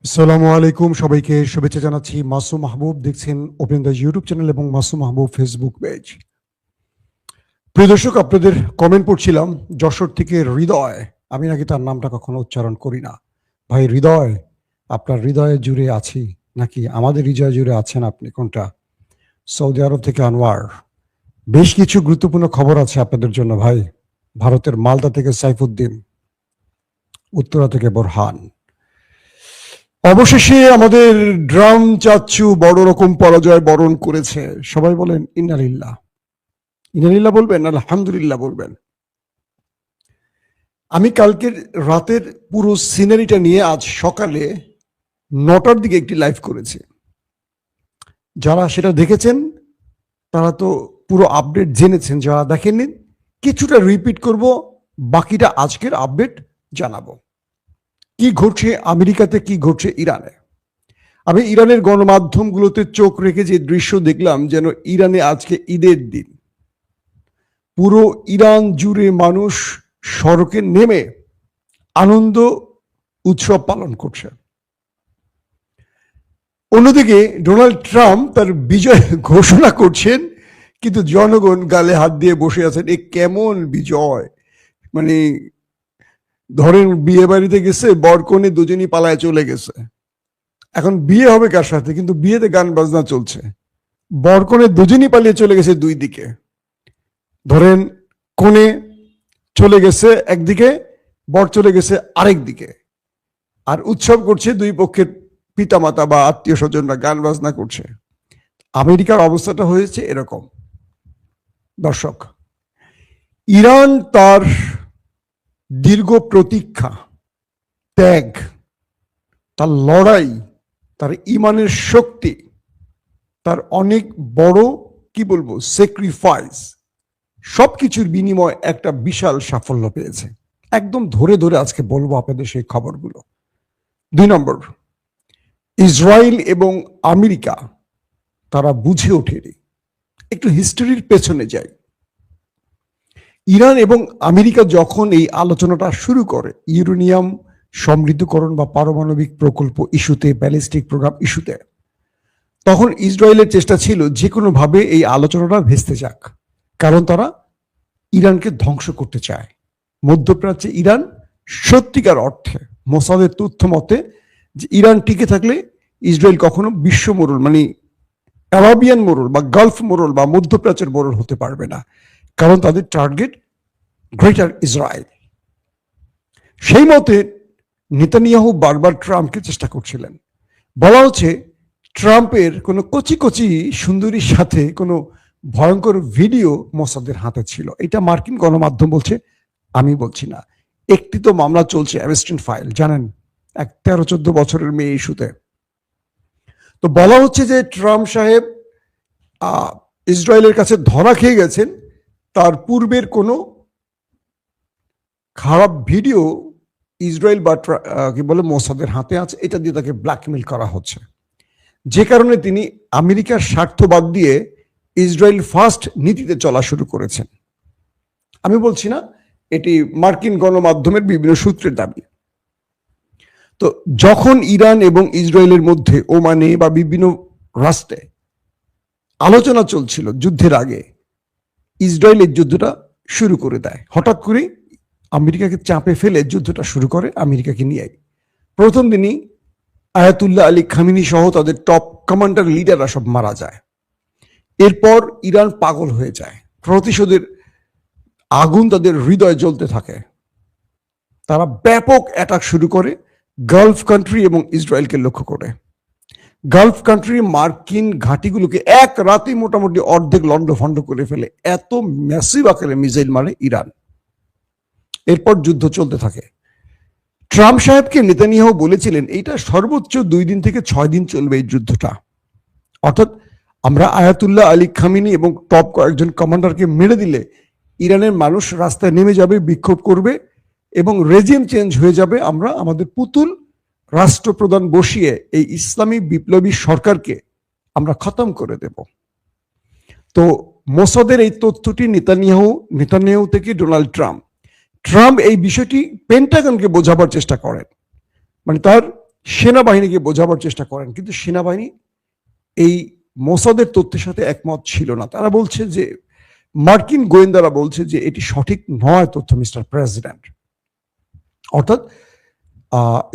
আসসালামু আলাইকুম, সবাইকে শুভেচ্ছা জানাচ্ছি। মাসুম মাহবুব দেখছেন ওপেন দ্য ইউটিউব চ্যানেল এবং মাসুম মাহবুব ফেসবুক পেজ। প্রিয় দর্শক, আপনাদের কমেন্ট পড়ছিলাম যশোর থেকে হৃদয়। আমি নাকি তার নামটা কখনো উচ্চারণ করি না। ভাই হৃদয়, আপনার হৃদয়ে জুড়ে আছি নাকি আমাদের হৃদয় জুড়ে আছেন আপনি, কোনটা? সৌদি আরব থেকে আনোয়ার। বেশ কিছু গুরুত্বপূর্ণ খবর আছে আপনাদের জন্য ভাই। ভারতের মালদা থেকে সাইফুদ্দিন, উত্তরা থেকে বোরহান। অবশেষে আমাদের ড্রাম চাচ্চু বড় রকম পরাজয় বরণ করেছে। সবাই বলেন ইন্নালিল্লাহ। ইন্নালিল্লাহ বলবেন, আলহামদুলিল্লাহ বলবেন। আমি কালকের রাতের পুরো সিনারিটা নিয়ে আজ সকালে 9টার দিকে একটি লাইভ করেছি। যারা সেটা দেখেছেন তারা তো পুরো আপডেট জেনেছেন, যারা দেখেননি কিছুটা রিপিট করব, বাকিটা আজকের আপডেট জানাবো। কি ঘটছে আমেরিকাতে, কি ঘটছে ইরানে। আমি ইরানের গণমাধ্যমগুলোতে চোখ রেখে যে দৃশ্য দেখলাম, যেন ইরানে আজকে ঈদের দিন। পুরো ইরান জুড়ে মানুষ সড়কে নেমে আনন্দ উৎসব পালন করছে। অন্যদিকে ডোনাল্ড ট্রাম্প তার বিজয় ঘোষণা করছেন, কিন্তু জনগণ গালে হাত দিয়ে বসে আছেন। এ কেমন বিজয়! মানে ধরেন বিয়ে বাড়িতে গেছে, বরকনে দুজনই পালায় চলে গেছে, এখন বিয়ে হবে কার সাথে, কিন্তু বিয়েতে গান বাজনা চলছে। বরকনে দুজনই পালিয়ে চলে গেছে দুই দিকে। ধরেন কোণে চলে গেছে একদিকে, বর চলে গেছে আরেক দিকে, আর উৎসব করছে দুই পক্ষের পিতামাতা বা আত্মীয় স্বজনরা, গান বাজনা করছে। আমেরিকার অবস্থাটা হয়েছে এরকম। দর্শক, ইরান তার দীর্ঘ প্রতীক্ষা, ত্যাগ, তার লড়াই, তার ইমানের শক্তি, তার অনেক বড় কি বলবো স্যাক্রিফাইস, সবকিছুর বিনিময়ে একটা বিশাল সাফল্য পেয়েছে। একদম ধরে ধরে আজকে বলবো আপনাদের সেই খবরগুলো। 2 নম্বর, ইসরায়েল এবং আমেরিকা তারা বুঝে ওঠেনি। একটু হিস্টোরির পেছনে যাই। ইরান এবং আমেরিকা যখন এই আলোচনাটা শুরু করে ইউরেনিয়াম সমৃদ্ধকরণ বা পারমাণবিক প্রকল্প ইস্যুতে, ব্যালিস্টিক প্রোগ্রাম ইস্যুতে, তখন ইসরায়েলের চেষ্টা ছিল যে কোনোভাবে এই আলোচনাটা ভেস্তে যাক, কারণ তারা ইরানকে ধ্বংস করতে চায়। মধ্যপ্রাচ্যে ইরান সত্যিকার অর্থে মোসাদের তথ্য মতে যে ইরান টিকে থাকলে ইসরায়েল কখনো বিশ্ব মোড়ল মানে অ্যারাবিয়ান মোড়ল বা গালফ মোড়ল বা মধ্যপ্রাচ্যের মোড়ল হতে পারবে না, কারণ তাদের টার্গেট গ্রেটার ইসরায়েল। সেই মতে নেতানিয়াহু বারবার ট্রাম্পকে চেষ্টা করছিলেন। বলা হচ্ছে ট্রাম্পের কোনো কচি কচি সুন্দরীর সাথে কোনো ভয়ঙ্কর ভিডিও মোসাদের হাতে ছিল। এটা মার্কিন গণমাধ্যম বলছে, আমি বলছি না। একটি তো মামলা চলছে, অ্যাবস্টিন ফাইল, জানেন, এক 13-14 বছরের মেয়ে ইস্যুতে। তো বলা হচ্ছে যে ট্রাম্প সাহেব ইসরায়েলের কাছে ধরা খেয়ে গেছেন, তার পূর্বের কোনো খারাপ ভিডিও ইসরায়েল বা কি বলে মোসাদের হাতে আছে, এটা দিয়ে তাকে ব্ল্যাকমেল করা হচ্ছে। যে কারণে তিনি আমেরিকার স্বার্থ বাদ দিয়ে ইসরায়েল ফার্স্ট নীতিতে চলা শুরু করেছেন। আমি বলছি না, এটি মার্কিন গণমাধ্যমের বিভিন্ন সূত্রের দাবি। তো যখন ইরান এবং ইসরায়েলের মধ্যে ওমানে বা বিভিন্ন রাষ্ট্রে আলোচনা চলছিল যুদ্ধের আগে, ইসরায়েলের যুদ্ধটা শুরু করে দেয়। হঠাৎ করে আমেরিকাকে চাপে ফেলে যুদ্ধটা শুরু করে আমেরিকাকে নিয়ে। প্রথম দিনই আয়াতুল্লাহ আলী খামিনি সহ তাদের টপ কমান্ডার লিডাররা সব মারা যায়। এরপর ইরান পাগল হয়ে যায়, প্রতিশোধের আগুন তাদের হৃদয়ে জ্বলতে থাকে। তারা ব্যাপক অ্যাটাক শুরু করে গালফ কান্ট্রি এবং ইসরায়েলকে লক্ষ্য করে। গালফ কান্ট্রি মার্কিন ঘাঁটিগুলোকে এক রাতে মোটামুটি অর্ধেক লন্ডভন্ড করে ফেলে। এত ম্যাসিভ আকারে মিসাইল মারে ইরান। এরপর যুদ্ধ চলতে থাকে। ট্রাম্প সাহেবকে নেতানিয়াহু বলেছিলেন এইটা সর্বোচ্চ 2 দিন থেকে 6 দিন চলবে এই যুদ্ধটা। অর্থাৎ আমরা আয়াতুল্লাহ আলী খামিনি এবং টপ কয়েকজন কমান্ডারকে মেরে দিলে ইরানের মানুষ রাস্তায় নেমে যাবে, বিক্ষোভ করবে এবং রেজিম চেঞ্জ হয়ে যাবে। আমরা আমাদের পুতুল রাষ্ট্রপ্রধান বসিয়ে এই ইসলামী বিপ্লবী সরকারকে আমরা খতম করে দেব। তো মোসাদের এই তথ্যটি নেতানিয়াহু থেকে ডোনাল্ড ট্রাম্প এই বিষয়টি পেন্টাগনকে বোঝাবার চেষ্টা করেন। মানে তার সেনাবাহিনীকে বোঝাবার চেষ্টা করেন, কিন্তু সেনাবাহিনী এই মোসাদের তথ্যের সাথে একমত ছিল না। তারা বলছে যে, মার্কিন গোয়েন্দারা বলছে যে এটি সঠিক নয় তথ্য মিস্টার প্রেসিডেন্ট। অর্থাৎ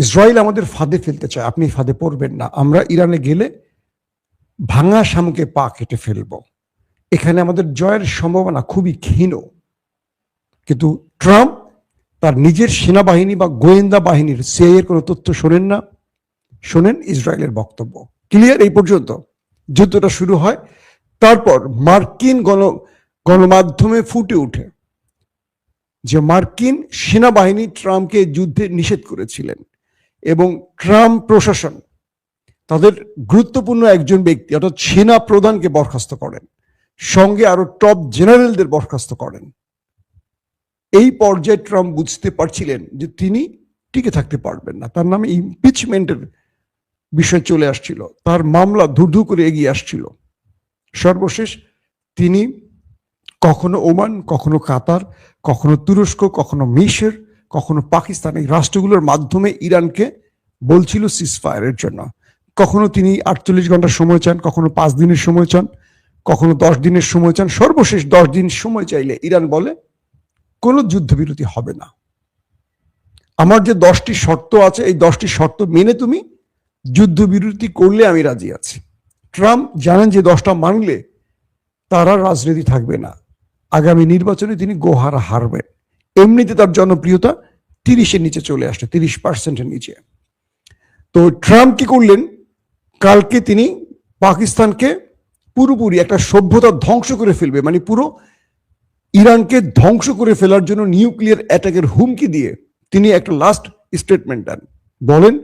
ইসরায়েল আমাদের ফাঁদে ফেলতে চায়, আপনি ফাঁদে পড়বেন না, আমরা ইরানে গেলে ভাঙা শামুকে পা কেটে ফেলব, এখানে আমাদের জয়ের সম্ভাবনা খুবই ক্ষীণ। কিন্তু ট্রাম্প তার নিজের সেনাবাহিনী বা গোয়েন্দা বাহিনীর সিআইএর কোনো তথ্য শোনেন না, শোনেন ইসরায়েলের বক্তব্য। ক্লিয়ার? এই পর্যন্ত যুদ্ধটা শুরু হয়। তারপর মার্কিন গণমাধ্যমে ফুটে ওঠে যে মার্কিন সেনাবাহিনী ট্রাম্পকে যুদ্ধে নিষেধ করেছিলেন এবং ট্রাম্প প্রশাসন তাদের গুরুত্বপূর্ণ একজন ব্যক্তি অর্থাৎ সেনা প্রধানকে বরখাস্ত করেন, সঙ্গে আরো টপ জেনারেলদের বরখাস্ত করেন। এই পর্যায়ে ট্রাম্প বুঝতে পারছিলেন যে তিনি টিকে থাকতে পারবেন না, তার নামে ইমপিচমেন্টের বিষয় চলে আসছিল, তার মামলা ধূ করে এগিয়ে আসছিল। সর্বশেষ তিনি কখনো ওমান, কখনো কাতার, কখনো তুরস্ক, কখনো মিশর, কখনো পাকিস্তান, এই রাষ্ট্রগুলোর মাধ্যমে ইরানকে বলছিল সিজফায়ারের জন্য। কখনো তিনি 48 ঘন্টার সময় চান, কখনো 5 দিনের সময় চান, কখনো 10 দিনের সময় চান। সর্বশেষ 10 দিন সময় চাইলে ইরান বলে কোনো যুদ্ধবিরতি হবে না, আমার যে 10টি শর্ত আছে এই 10টি শর্ত মেনে তুমি যুদ্ধবিরতি করলে আমি রাজি আছি। ট্রাম্প জানেন যে 10টা মানলে তারা রাজনীতি থাকবে না, আগামী নির্বাচনে তিনি গোহারা হারবেন। এমনিতে তার জনপ্রিয়তা 30-এর নিচে চলে আসছে, 30%-এর নিচে। তো ট্রাম্প কি করলেন, কালকে তিনি পাকিস্তানকে পুরোপুরি একটা সভ্যতা ধ্বংস করে ফেলবে, মানে পুরো ইরানকে ধ্বংস করে ফেলার জন্য নিউক্লিয়ার অ্যাটাকের হুমকি দিয়ে তিনি একটা লাস্ট স্টেটমেন্ট দেন, বলেন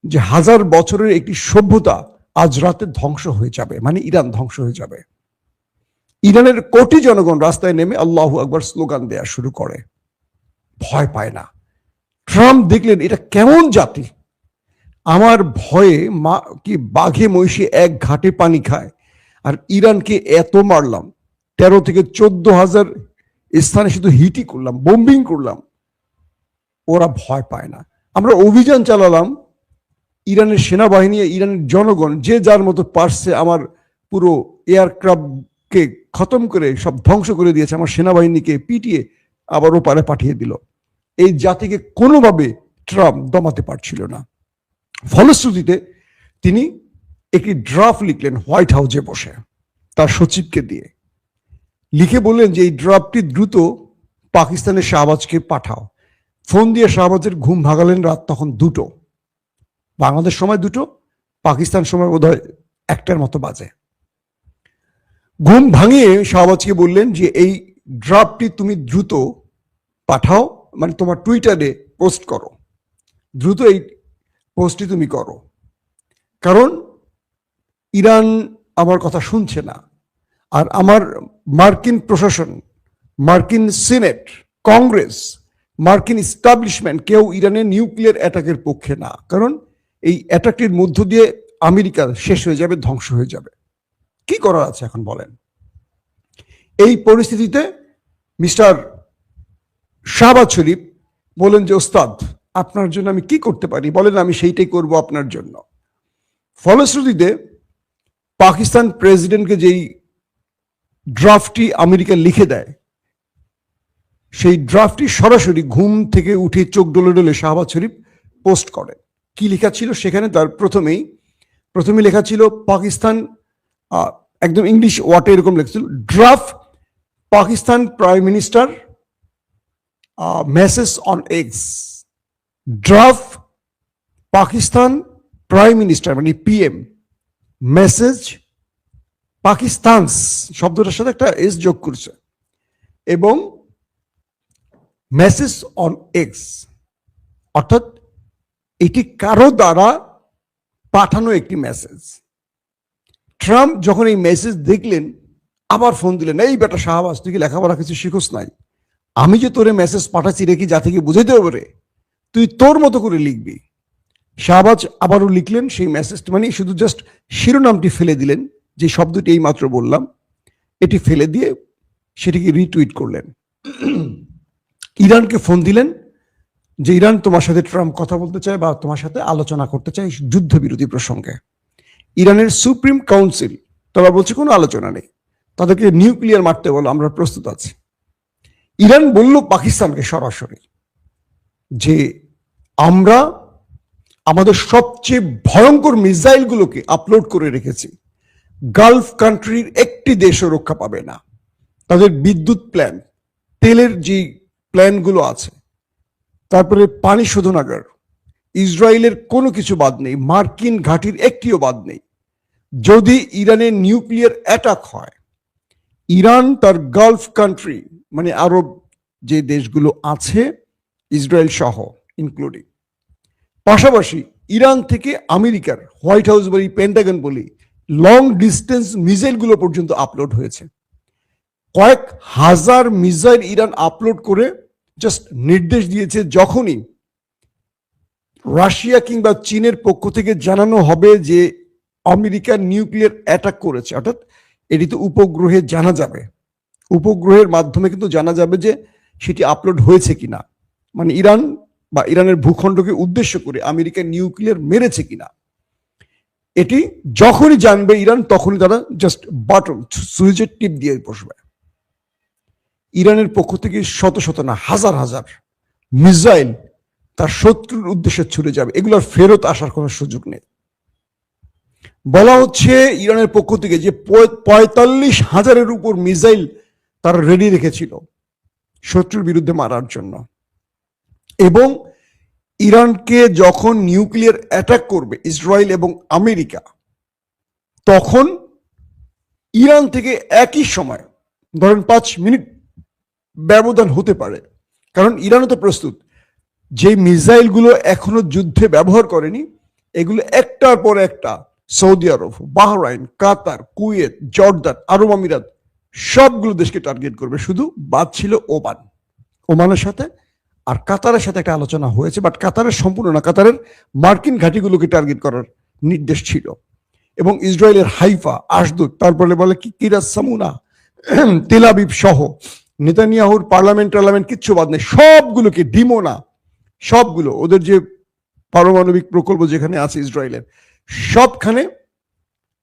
যে 1000 বছরের একটি সভ্যতা আজ রাতে ধ্বংস হয়ে যাবে, মানে ইরান ধ্বংস হয়ে যাবে। ইরানের কোটি জনগণ রাস্তায় নেমে আল্লাহু আকবার স্লোগান দেয়া শুরু করে, ভয় পায় না। ট্রাম্প দেখলেন এটা কেমন জাতি, আমার ভয়ে কি বাঘে মহিষে এক ঘাটে পানি খায়, আর ইরানকে এত মারলাম, 13 থেকে 14,000 স্থানে শুধু হিটই করলাম, বোম্বিং করলাম, ওরা ভয় পায় না। আমরা অভিযান চালালাম, ইরানের সেনাবাহিনী, ইরানের জনগণ যে যার মতো পারছে আমার পুরো এয়ারক্রাফটকে খতম করে সব ধ্বংস করে দিয়েছে, আমার সেনাবাহিনীকে পিটিয়ে আবার ওপারে পাঠিয়ে দিল। এই জাতিকে কোনোভাবে ট্রাম্প দমাতে পারছিল না। ফলশ্রুতিতে তিনি একটি ড্রাফট লিখলেন হোয়াইট হাউসে বসে তার সচিবকে দিয়ে, লিখে বললেন যে এই ড্রাফটটি দ্রুত পাকিস্তানের শাহবাজকে পাঠাও। ফোন দিয়ে শাহবাজের ঘুম ভাগালেন রাত তখন 2টো, বাংলাদেশ সময় 2টো, পাকিস্তান সময় বোধহয় 1টার মতো বাজে। ঘুম ভাঙিয়ে শাহবাজকে বললেন যে এই ড্রাফটটি তুমি দ্রুত পাঠাও, মানে তোমার টুইটারে পোস্ট করো, দ্রুত এই পোস্টটি তুমি করো, কারণ ইরান আমার কথা শুনছে না, আর আমার মার্কিন প্রশাসন, মার্কিন সিনেট, কংগ্রেস, মার্কিন এস্টাবলিশমেন্ট কেউ ইরানের নিউক্লিয়ার অ্যাটাকের পক্ষে না, কারণ এই অ্যাটাকটির মধ্য দিয়ে আমেরিকা শেষ হয়ে যাবে, ধ্বংস হয়ে যাবে। কি করার আছে এখন বলেন? এই পরিস্থিতিতে মিস্টার শাহবাজ শরীফ বলেন যে ওস্তাদ আপনার জন্য আমি কি করতে পারি বলেন, আমি সেইটাই করব আপনার জন্য। ফলশ্রুতিতে পাকিস্তান প্রেসিডেন্টকে যেই ড্রাফটটি আমেরিকা লিখে দেয়, সেই ড্রাফটটি সরাসরি ঘুম থেকে উঠে চোখ ডলে ডলে শাহবাজ শরীফ পোস্ট করেন। কি লেখা ছিল সেখানে? তার প্রথমে লেখা ছিল পাকিস্তান, একদম ইংলিশ ওয়ার্ডে এরকম লেখছিল, draft Pakistan prime minister message on X, draft Pakistan prime minister মানে পিএম মেসেজ পাকিস্তান, শব্দটার সাথে একটা এস যোগ করছে, এবং মেসেজ অন এক্স, অর্থাৎ এটি কারো দ্বারা পাঠানো একটি মেসেজ। ট্রাম্প যখন এই মেসেজ দেখলেন আবার ফোন দিলেন, এই বেটা শাহবাজ তুই কি লেখাপড়া কিছু শিখোস নাই, আমি যে তোরে মেসেজ পাঠাচ্ছি রেখে জাতিকে বুঝাইতে হবে রে, তুই তোর মতো করে লিখবি। শাহবাজ আবারও লিখলেন সেই মেসেজটি, মানে শুধু জাস্ট শিরোনামটি ফেলে দিলেন, যে শব্দটি এই মাত্র বললাম এটি ফেলে দিয়ে সেটিকে রিটুইট করলেন। ইরানকে ফোন দিলেন, যে ইরান তোমার সাথে ট্রাম্প কথা বলতে চায় বা তোমার সাথে আলোচনা করতে চায় যুদ্ধবিরতি প্রসঙ্গে। ইরানের সুপ্রিম কাউন্সিল তারা বলছে কোনো আলোচনা নেই, তাদেরকে নিউক্লিয়ার মারতে বলো, আমরা প্রস্তুত আছি। ইরান বলল পাকিস্তানকে সরাসরি যে আমরা আমাদের সবচেয়ে ভয়ঙ্কর মিসাইলগুলোকে আপলোড করে রেখেছি, গালফ কান্ট্রির একটি দেশও রক্ষা পাবে না। তাদের বিদ্যুৎ প্ল্যান, তেলের যে প্ল্যানগুলো আছে, তারপরে পানি শোধনাগার, ইসরায়েলের কোনো কিছু বাদ নেই, মার্কিন ঘাঁটির একটিও বাদ নেই। যদি ইরানের নিউক্লিয়ার অ্যাটাক হয়, ইরান তার গালফ কান্ট্রি মানে আরব যে দেশগুলো আছে ইসরায়েল সহ ইনক্লুডিং, পাশাপাশি ইরান থেকে আমেরিকার হোয়াইট হাউস বলি, পেন্টাগন বলি, লং ডিস্টেন্স মিসাইলগুলো পর্যন্ত আপলোড হয়েছে। কয়েক হাজার মিসাইল ইরান আপলোড করে জাস্ট নির্দেশ দিয়েছে যখনই রাশিয়া কিংবা চীনের পক্ষ থেকে জানানো হবে যে আমেরিকা নিউক্লিয়ার অ্যাটাক করেছে, অর্থাৎ এটি তো উপগ্রহে জানা যাবে, উপগ্রহের মাধ্যমে কিন্তু জানা যাবে যে সেটি আপলোড হয়েছে কিনা, মানে ইরান বা ইরানের ভূখণ্ডকে উদ্দেশ্য করে আমেরিকা নিউক্লিয়ার মেরেছে কিনা। এটি যখনই জানবে ইরান, তখনই তারা জাস্ট বাটন সুইচের টিপ দিয়ে বসবে। ইরানের পক্ষ থেকে শত শত না হাজার হাজার মিসাইল তার শত্রুর উদ্দেশ্যে ছুড়ে যাবে, এগুলোর ফেরত আসার কোনো সুযোগ নেই। বলা হচ্ছে ইরানের পক্ষ থেকে যে 45,000-এর উপর মিসাইল তারা রেডি রেখেছিল শত্রুর বিরুদ্ধে মারার জন্য, এবং ইরানকে যখন নিউক্লিয়ার অ্যাটাক করবে ইসরায়েল এবং আমেরিকা, তখন ইরান থেকে একই সময় ধরেন 5 মিনিট ব্যবধান হতে পারে, কারণ ইরানও তো প্রস্তুত। যে মিসাইলগুলো এখনো যুদ্ধে ব্যবহার করেনি, এগুলো একটার পর একটা সৌদি আরব, বাহরাইন, কাতার, কুয়েত, জর্দান, আরব আমিরাত সবগুলো দেশকে টার্গেট করবে। শুধু বাদ ছিল ওমান, ওমানের সাথে আর কাতারের সাথে একটা আলোচনা হয়েছে, বাট কাতারের সম্পূর্ণ না, কাতারের মার্কিন ঘাঁটিগুলোকে টার্গেট করার নির্দেশ ছিল। এবং ইসরায়েলের হাইফা, আশদুদ, তারপরে বলে কি কিরাস সামুনা, তেল আবিব সহ নেতানিয়াহুর পার্লামেন্ট কিচ্ছু বাদ নেই, সবগুলোকে, ডিমোনা, সবগুলো ওদের যে পারমাণবিক প্রকল্প যেখানে আছে ইসরায়েলের, সবখানে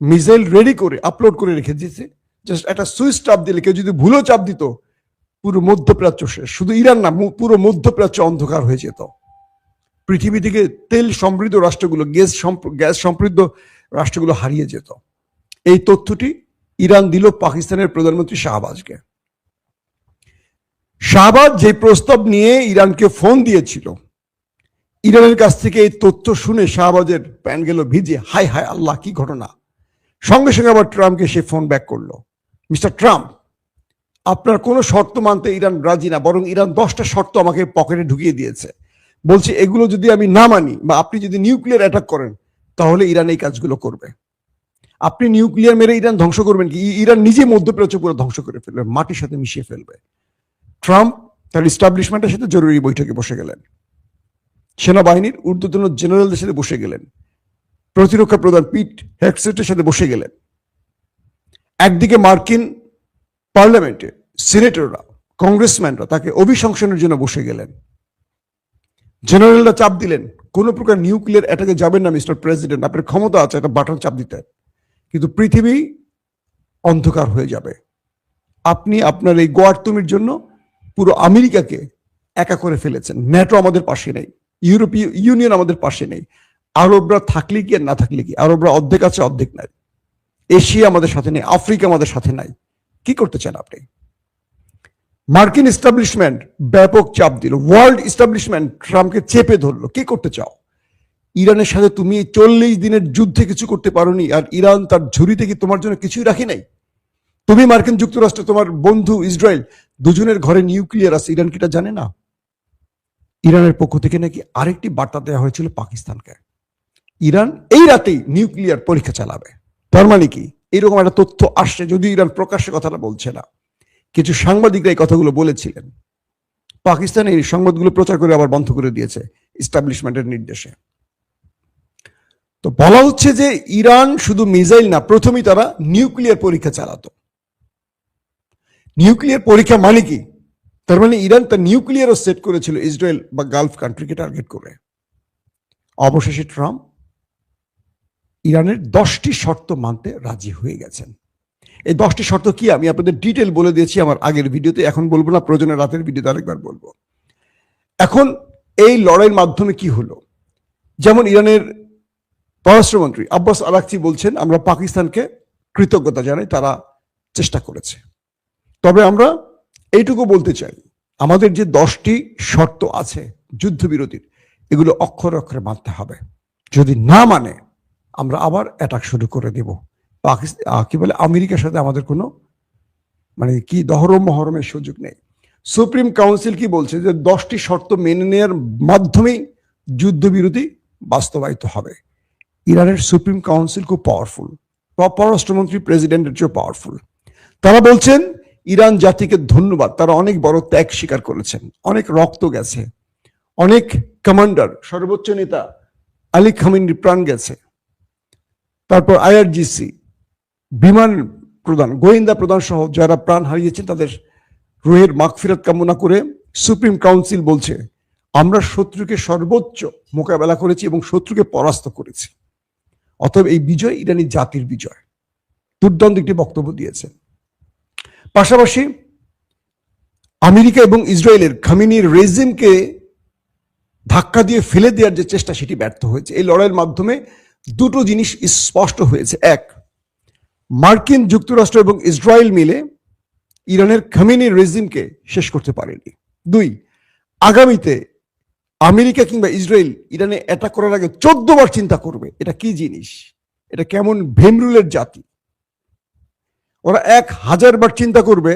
মিসাইল রেডি করে আপলোড করে রেখে দিয়েছে। জাস্ট একটা সুইচ চাপ দিলে, কেউ যদি ভুলো চাপ দিত, পুরো মধ্যপ্রাচ্য শেষ। শুধু ইরান না, পুরো মধ্যপ্রাচ্য অন্ধকার হয়ে যেত। পৃথিবী থেকে তেল সমৃদ্ধ রাষ্ট্রগুলো, গ্যাস সমৃদ্ধ রাষ্ট্রগুলো হারিয়ে যেত। এই তথ্যটি ইরান দিল পাকিস্তানের প্রধানমন্ত্রী শাহবাজকে। শাহবাজ যে প্রস্তাব নিয়ে ইরানকে ফোন দিয়েছিল, ইরানের কাছ থেকে এই তথ্য শুনে শাহবাজের প্যান গেল ভিজে, হায় হায় আল্লাহ, কি ঘটনা। সঙ্গে সঙ্গে আবার ট্রাম্পকে সে ফোন ব্যাক করলো, মিস্টার ট্রাম্প, আপনার কোনো শর্ত মানতে ইরান রাজি না, বরং ইরান 10টা শর্ত আমাকে পকেটে ঢুকিয়ে দিয়েছে। বলছে এগুলো যদি আমি না মানি বা আপনি যদি নিউক্লিয়ার অ্যাটাক করেন, তাহলে ইরান এই কাজগুলো করবে। আপনি নিউক্লিয়ার মেরে ইরান ধ্বংস করবেন কি? ইরান নিজে মধ্যপ্রাচ্য পুরো ধ্বংস করে ফেলবে, মাটির সাথে মিশিয়ে ফেলবে। ট্রাম্প তার ইস্টাবলিশমেন্টের সাথে জরুরি বৈঠকে বসে গেলেন, সেনাবাহিনীর ঊর্ধ্বতন জেনারেলদের সাথে বসে গেলেন, প্রতিরক্ষা প্রধান পিট হেগসেটের সাথে বসে গেলেন। একদিকে মার্কিন পার্লামেন্টে সিনেটররা, কংগ্রেসম্যানরা তাকে অভিশংসনের জন্য বসে গেলেন। জেনারেলরা চাপ দিলেন, কোন প্রকার নিউক্লিয়ার অ্যাটাকে যাবেন না মিস্টার প্রেসিডেন্ট, আপনার ক্ষমতা আছে একটা বাটন চাপ দিতে, কিন্তু পৃথিবী অন্ধকার হয়ে যাবে। আপনি আপনার এই গোয়ার্তুমির জন্য পুরো আমেরিকাকে একা করে ফেলেছেন। ন্যাটো আমাদের পাশে নেই, ইউরোপীয় ইউনিয়ন আমাদের পাশে নেই, আরবরা থাকলে কি আর না থাকলে কি, আরবরা অর্ধেক আছে অর্ধেক নাই, এশিয়া আমাদের সাথে নেই, আফ্রিকা আমাদের সাথে নাই। কি করতে চান আপনি? মার্কিন এস্টাবলিশমেন্ট ব্যাপক চাপ দিল, ওয়ার্ল্ড এস্টাবলিশমেন্ট ট্রাম্পকে চেপে ধরলো। কি করতে চাও? ইরানের সাথে তুমি 40 দিনের যুদ্ধে কিছু করতে পারোনি, আর ইরান তার ঝুড়িতে কি তোমার জন্য কিছুই রাখি নাই? তুমি মার্কিন যুক্তরাষ্ট্র, তোমার বন্ধু ইসরায়েল, দুজনের ঘরে নিউক্লিয়ার আছে, ইরান কিটা জানে না? ইরানের পক্ষ থেকে নাকি আরেকটি বার্তা দেওয়া হয়েছিল পাকিস্তানকে, ইরান এই রাতেই নিউক্লিয়ার পরীক্ষা চালাবে। তার মানে কি? এরকম একটা তথ্য আসছে, যদি ইরান প্রকাশ্যে কথাটা বলছে না, কিছু সাংবাদিকরা এই কথাগুলো বলেছিলেন। পাকিস্তান এই সংবাদগুলো প্রচার করে আবার বন্ধ করে দিয়েছে এস্টাবলিশমেন্টের নির্দেশে। তো বলা হচ্ছে যে ইরান শুধু মিসাইল না, প্রথমেই তারা নিউক্লিয়ার পরীক্ষা চালাতো। নিউক্লিয়ার পরীক্ষা মানে কি? তার মানে ইরান তার নিউক্লিয়ারও সেট করেছিল ইসরায়েল বা গালফ কান্ট্রিকে টার্গেট করে। অবশেষে ট্রাম্প ইরানের 10টি শর্ত মানতে রাজি হয়ে গেছেন। এই 10টি শর্ত কি আমি আপনাদের ডিটেল বলে দিয়েছি আমার আগের ভিডিওতে, এখন বলবো না, প্রয়োজনে রাতের ভিডিওতে আরেকবার বলবো। এখন এই লড়াইয়ের মাধ্যমে কি হলো, যেমন ইরানের পররাষ্ট্রমন্ত্রী আব্বাস আরাকচি বলছেন আমরা পাকিস্তানকে কৃতজ্ঞতা জানাই, তারা চেষ্টা করেছে। তবে আমরা এইটুকু বলতে চাই, আমাদের যে 10টি শর্ত আছে যুদ্ধবিরতির, এগুলো অক্ষরে অক্ষরে মানতে হবে। যদি না মানে আমরা আবার অ্যাটাক শুরু করে দেব। কি বলে, আমেরিকার সাথে আমাদের কোনো মানে কি দহরম মহরমের সুযোগ নেই। সুপ্রিম কাউন্সিল কি বলছে যে 10টি শর্ত মেনে নেওয়ার মাধ্যমেই যুদ্ধবিরতি বাস্তবায়িত হবে। ইরানের সুপ্রিম কাউন্সিল খুব পাওয়ারফুল, পররাষ্ট্রমন্ত্রী প্রেসিডেন্টের চেয়ে পাওয়ারফুল। তারা বলছেন ইরান জাতিকে ধন্যবাদ, তারা অনেক বড় ত্যাগ স্বীকার করেছেন, অনেক রক্ত গেছে, অনেক কমান্ডার সর্বোচ্চ নেতা আলী খামেনির প্রাণ গেছে। তারপর আইআরজিসি, বিমান প্রধান, গোয়েন্দা প্রধান সহ যারা প্রাণ হারিয়েছেন তাদের রুহের মাগফিরাত কামনা করে সুপ্রিম কাউন্সিল বলছে আমরা শত্রুকে সর্বোচ্চ মোকাবেলা করেছি এবং শত্রুকে পরাস্ত করেছি, অতএব এই বিজয় ইরানি জাতির বিজয়। দুর্দান্ত একটি বক্তব্য দিয়েছে। পাশাপাশি আমেরিকা এবং ইসরায়েলের খামেনির রেজিমকে ধাক্কা দিয়ে ফেলে দেওয়ার যে চেষ্টা সেটি ব্যর্থ হয়েছে। এই লড়াইয়ের মাধ্যমে দুটো জিনিস স্পষ্ট হয়েছে। এক, মার্কিন যুক্তরাষ্ট্র এবং ইসরায়েল মিলে ইরানের খামেনির রেজিমকে শেষ করতে পারেনি। দুই, আগামীতে আমেরিকা কিংবা ইসরায়েল ইরানে অ্যাটাক করার আগে 14 বার চিন্তা করবে এটা কি জিনিস, এটা কেমন ভেমরুলের জাতি। ওরা 1000 বার চিন্তা করবে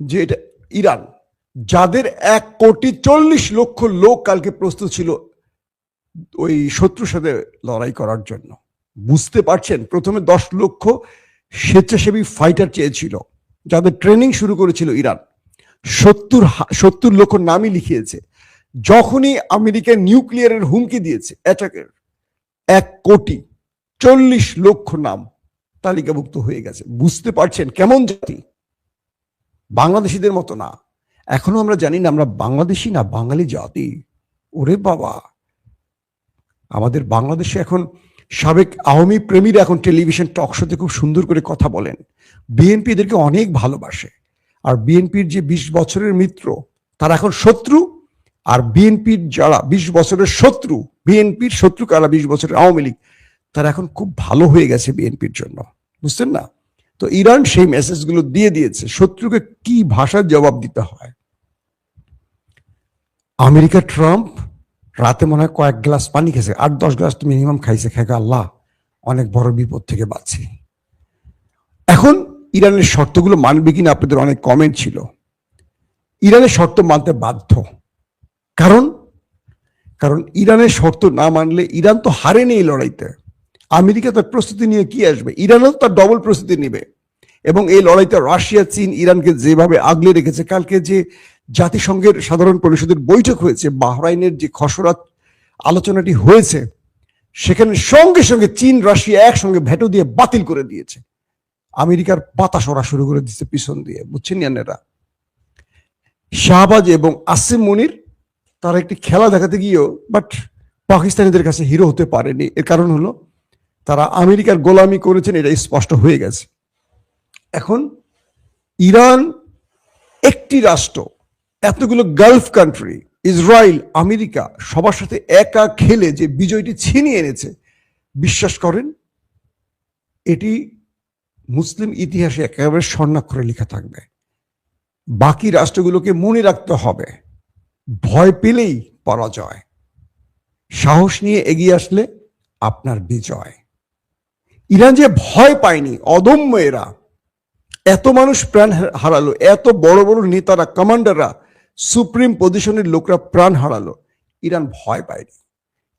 যে এটা ইরান, যাদের 1,40,00,000 লোক কালকে প্রস্তুত ছিল ওই শত্রুর সাথে লড়াই করার জন্য। বুঝতে পারছেন, প্রথমে 10 লক্ষ স্বেচ্ছাসেবী ফাইটার চেয়েছিল, যাদের ট্রেনিং শুরু করেছিল ইরান। 70 লক্ষ নামই লিখিয়েছে। যখনই আমেরিকা নিউক্লিয়ারের হুমকি দিয়েছে অ্যাটাকের, 1,40,00,000 নাম তালিকাভুক্ত হয়ে গেছে। বুঝতে পারছেন কেমন জাতি, বাংলাদেশিদের মতো না। এখনো আমরা জানি না আমরা বাংলাদেশি না বাঙালি জাতি। ওরে বাবা, আমাদের বাংলাদেশে এখন সাবেক আওয়ামী প্রেমীরা এখন টেলিভিশন টক শোতে খুব সুন্দর করে কথা বলেন। বিএনপি এদেরকে অনেক ভালোবাসে, আর বিএনপির যে 20 বছরের মিত্র তারা এখন শত্রু, আর বিএনপির যারা 20 বছরের শত্রু, বিএনপির শত্রু কারা 20 বছরের আওয়ামী লীগ, তারা এখন খুব ভালো হয়ে গেছে বিএনপির জন্য, বুঝছেন না? তো ইরান সেই মেসেজগুলো দিয়ে দিয়েছে শত্রুকে কি ভাষার জবাব দিতে হয়। আমেরিকা ট্রাম্প রাতে মনে হয় কয়েক গ্লাস পানি খেয়েছে, 8-10 গ্লাস তো মিনিমাম খাইছে। খেয়ে আল্লাহ অনেক বড় বিপদ থেকে বাঁচছি। এখন ইরানের শর্তগুলো মানবে কিনা আপনাদের অনেক কমেন্ট ছিল। ইরানের শর্ত মানতে বাধ্য, কারণ ইরানের শর্ত না মানলে ইরান তো হারেনি এই লড়াইতে। আমেরিকা তার প্রস্তুতি নিয়ে কি আসবে, ইরানও তার ডবল প্রস্তুতি নিবে। এবং এই লড়াইতে রাশিয়া, চীন ইরানকে যেভাবে আগলে রেখেছে, কালকে যে জাতিসংঘের সাধারণ পরিষদের বৈঠক হয়েছে, বাহরাইনের যে খসড়া আলোচনাটি হয়েছে, সেখানে সঙ্গে সঙ্গে চীন রাশিয়া একসঙ্গে ভেটো দিয়ে বাতিল করে দিয়েছে। আমেরিকার পাতা সরা শুরু করে দিচ্ছে পিছন দিয়ে, বুঝছেন ইয়ানেরা। শাহবাজ এবং আসিম মনির তারা একটি খেলা দেখাতে গিয়েও বাট পাকিস্তানিদের কাছে হিরো হতে পারেনি। এর কারণ হলো তারা আমেরিকার গোলামি করেছেন, এটা স্পষ্ট হয়ে গেছে। এখন ইরান একটি রাষ্ট্র, এতগুলো গালফ কান্ট্রি, ইসরায়েল, আমেরিকা সবার সাথে একা খেলে যে বিজয়টি ছিনিয়ে এনেছে, বিশ্বাস করেন এটি মুসলিম ইতিহাসে একেবারে স্বর্ণাক্ষরে লেখা থাকবে। বাকি রাষ্ট্রগুলোকে মনে রাখতে হবে, ভয় পেলেই পরাজয়, সাহস নিয়ে এগিয়ে আসলে আপনার বিজয়। ইরান যে ভয় পায়নি, অদম্য এরা, এত মানুষ প্রাণ হারালো, এত বড় বড় নেতারা, কমান্ডাররা, সুপ্রিম পজিশনের লোকরা প্রাণ হারালো, ইরান ভয় পায়নি।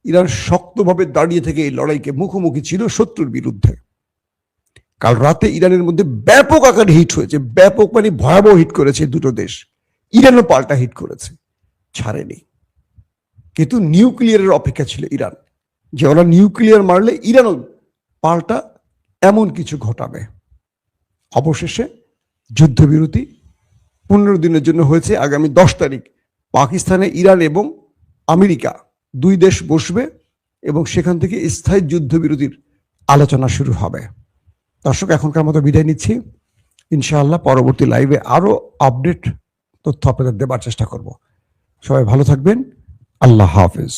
ইরান শক্তভাবে দাঁড়িয়ে থেকে এই লড়াইকে মুখোমুখি ছিল শত্রুর বিরুদ্ধে। কাল রাতে ইরানের মধ্যে ব্যাপক আকারে হিট হয়েছে, ব্যাপক মানে ভয়াবহ হিট করেছে দুটো দেশ। ইরানও পাল্টা হিট করেছে, ছাড়েনি। কিন্তু নিউক্লিয়ারের অপেক্ষা ছিল ইরান, যে ওরা নিউক্লিয়ার মারলে ইরানও পাল্টা এমন কিছু ঘটাবে। অবশেষে যুদ্ধবিরতি 15 দিনের জন্য হয়েছে। আগামী 10 তারিখ পাকিস্তানে ইরান এবং আমেরিকা 2 দেশ বসবে এবং সেখান থেকে স্থায়ী যুদ্ধবিরতির আলোচনা শুরু হবে। দর্শক, এখনকার মতো বিদায় নিচ্ছি। ইনশাআল্লাহ পরবর্তী লাইভে আরো আপডেট তথ্য আপনাদের দেবার চেষ্টা করব। সবাই ভালো থাকবেন। আল্লাহ হাফেজ।